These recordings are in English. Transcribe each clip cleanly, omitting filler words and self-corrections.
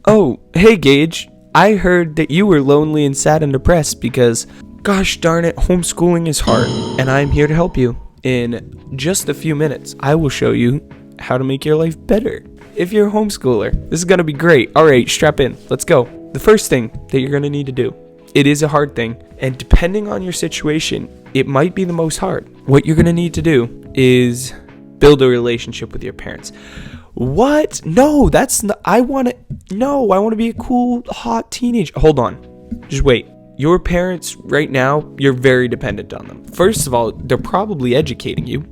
Oh, hey Gage, I heard that you were lonely and sad and depressed because, gosh darn it, homeschooling is hard, and I'm here to help you. In just a few minutes, I will show you how to make your life better. If you're a homeschooler, this is going to be great. All right, strap in. Let's go. The first thing that you're going to need to do, it is a hard thing, and depending on your situation, it might be the most hard. What you're going to need to do is build a relationship with your parents. What? No, that's not, I want to be a cool, hot teenager. Hold on. Just wait. Your parents right now, you're very dependent on them. First of all, they're probably educating you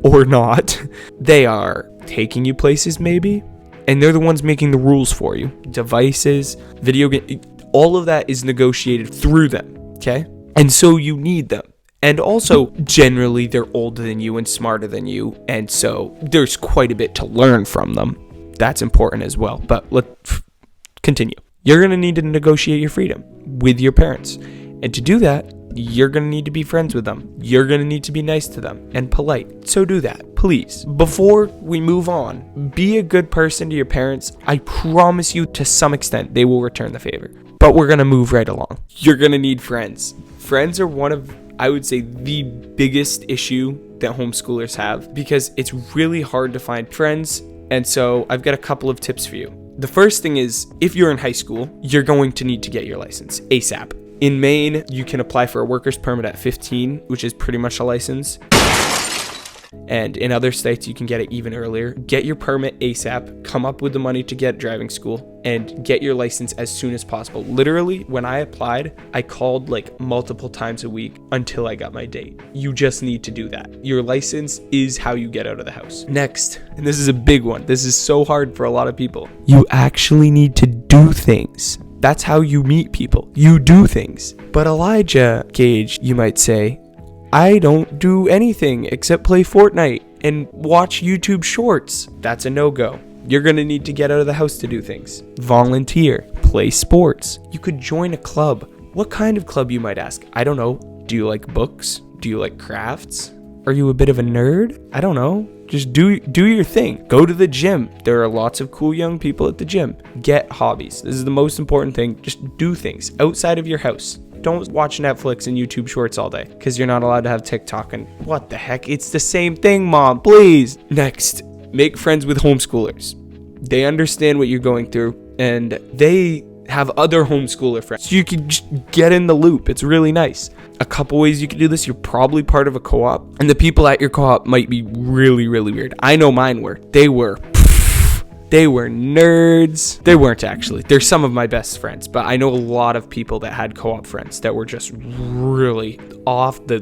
or not. They are taking you places maybe, and they're the ones making the rules for you. Devices, video game, all of that is negotiated through them, okay? And so you need them. And also, generally, they're older than you and smarter than you, and so there's quite a bit to learn from them. That's important as well, but let's continue. You're going to need to negotiate your freedom with your parents, and to do that, you're going to need to be friends with them. You're going to need to be nice to them and polite, so do that, please. Before we move on, be a good person to your parents. I promise you, to some extent, they will return the favor, but we're going to move right along. You're going to need friends. Friends are one of, I would say, the biggest issue that homeschoolers have because it's really hard to find friends. And so I've got a couple of tips for you. The first thing is, if you're in high school, you're going to need to get your license ASAP. In Maine, you can apply for a worker's permit at 15, which is pretty much a license. And in other states, you can get it even earlier. Get your permit ASAP, come up with the money to get driving school, and get your license as soon as possible. Literally, when I applied, I called like multiple times a week until I got my date. You just need to do that. Your license is how you get out of the house. Next, and this is a big one. This is so hard for a lot of people. You actually need to do things. That's how you meet people. You do things. But Elijah, Gage, you might say, I don't do anything except play Fortnite and watch YouTube shorts. That's a no-go. You're going to need to get out of the house to do things. Volunteer. Play sports. You could join a club. What kind of club, you might ask? I don't know. Do you like books? Do you like crafts? Are you a bit of a nerd? I don't know. Just do your thing. Go to the gym. There are lots of cool young people at the gym. Get hobbies. This is the most important thing. Just do things outside of your house. Don't watch Netflix and YouTube shorts all day because you're not allowed to have TikTok. And what the heck? It's the same thing, Mom. Please. Next, make friends with homeschoolers. They understand what you're going through and they have other homeschooler friends. So you can just get in the loop. It's really nice. A couple ways you can do this. You're probably part of a co-op, and the people at your co-op might be really, really weird. I know mine were. They were nerds. They weren't actually. They're some of my best friends, but I know a lot of people that had co-op friends that were just really off the.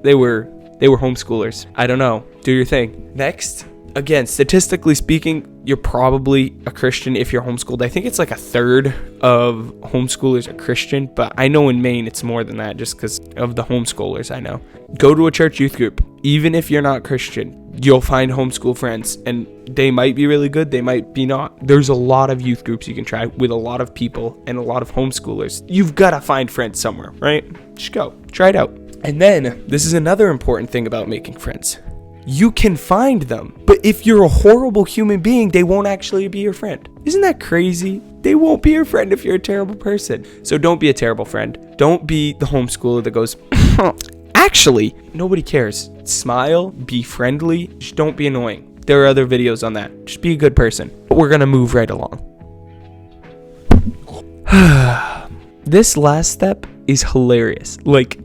They were homeschoolers. I don't know. Do your thing. Next, again, statistically speaking, you're probably a Christian if you're homeschooled. I think it's like a third of homeschoolers are Christian, but I know in Maine it's more than that just because of the homeschoolers I know. Go to a church youth group. Even if you're not Christian, you'll find homeschool friends, and they might be really good, they might be not. There's a lot of youth groups you can try with a lot of people and a lot of homeschoolers. You've got to find friends somewhere, right? Just go. Try it out. And then, this is another important thing about making friends. You can find them, but if you're a horrible human being, they won't actually be your friend. Isn't that crazy? They won't be your friend if you're a terrible person. So don't be a terrible friend. Don't be the homeschooler that goes, actually, nobody cares. Smile, be friendly, just don't be annoying. There are other videos on that. Just be a good person. But we're gonna move right along. This last step is hilarious. Like,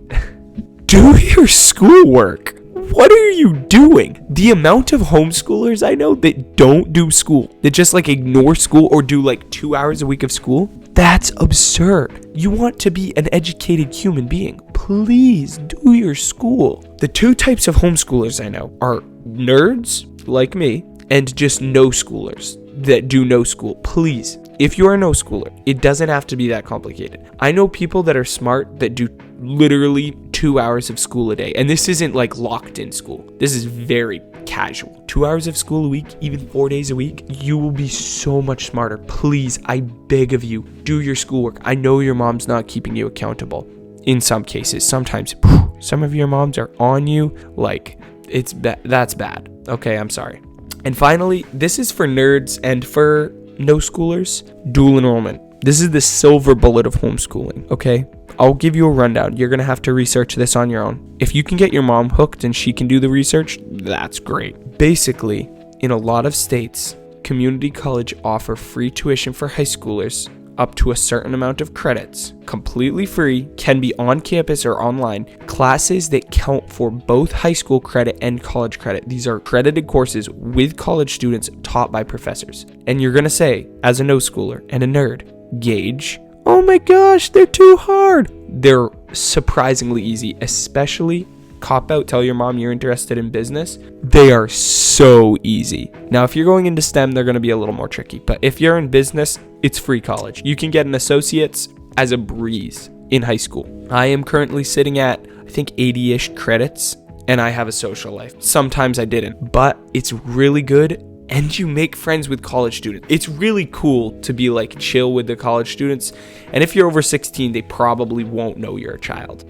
do your schoolwork. What are you doing? The amount of homeschoolers I know that don't do school, that just like ignore school or do like 2 hours a week of school, that's absurd. You want to be an educated human being. Please do your school. The two types of homeschoolers I know are nerds like me and just no schoolers that do no school. Please, if you're a no schooler, it doesn't have to be that complicated. I know people that are smart that do literally 2 hours of school a day. And this isn't like locked in school. This is very casual. 2 hours of school a week, even 4 days a week, you will be so much smarter. Please, I beg of you, do your schoolwork. I know your mom's not keeping you accountable in some cases. Sometimes some of your moms are on you like that's bad. Okay, I'm sorry. And finally, this is for nerds and for no schoolers, dual enrollment. This is the silver bullet of homeschooling, okay? I'll give you a rundown. You're going to have to research this on your own. If you can get your mom hooked and she can do the research, that's great. Basically, in a lot of states, community college offer free tuition for high schoolers up to a certain amount of credits, completely free, can be on campus or online, classes that count for both high school credit and college credit. These are accredited courses with college students taught by professors. And you're going to say, as a no schooler and a nerd, Gage, oh my gosh, they're too hard. They're surprisingly easy, especially cop out, tell your mom you're interested in business. They are so easy. Now, if you're going into STEM, they're going to be a little more tricky. But if you're in business, it's free college. You can get an associate's as a breeze in high school. I am currently sitting at, I think, 80-ish credits, and I have a social life. Sometimes I didn't, but it's really good. And you make friends with college students. It's really cool to be like chill with the college students. And if you're over 16, they probably won't know you're a child.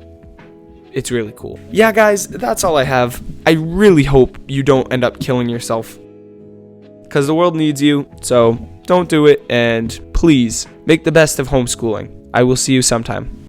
It's really cool. Yeah, guys, that's all I have. I really hope you don't end up killing yourself, because the world needs you. So don't do it. And please make the best of homeschooling. I will see you sometime.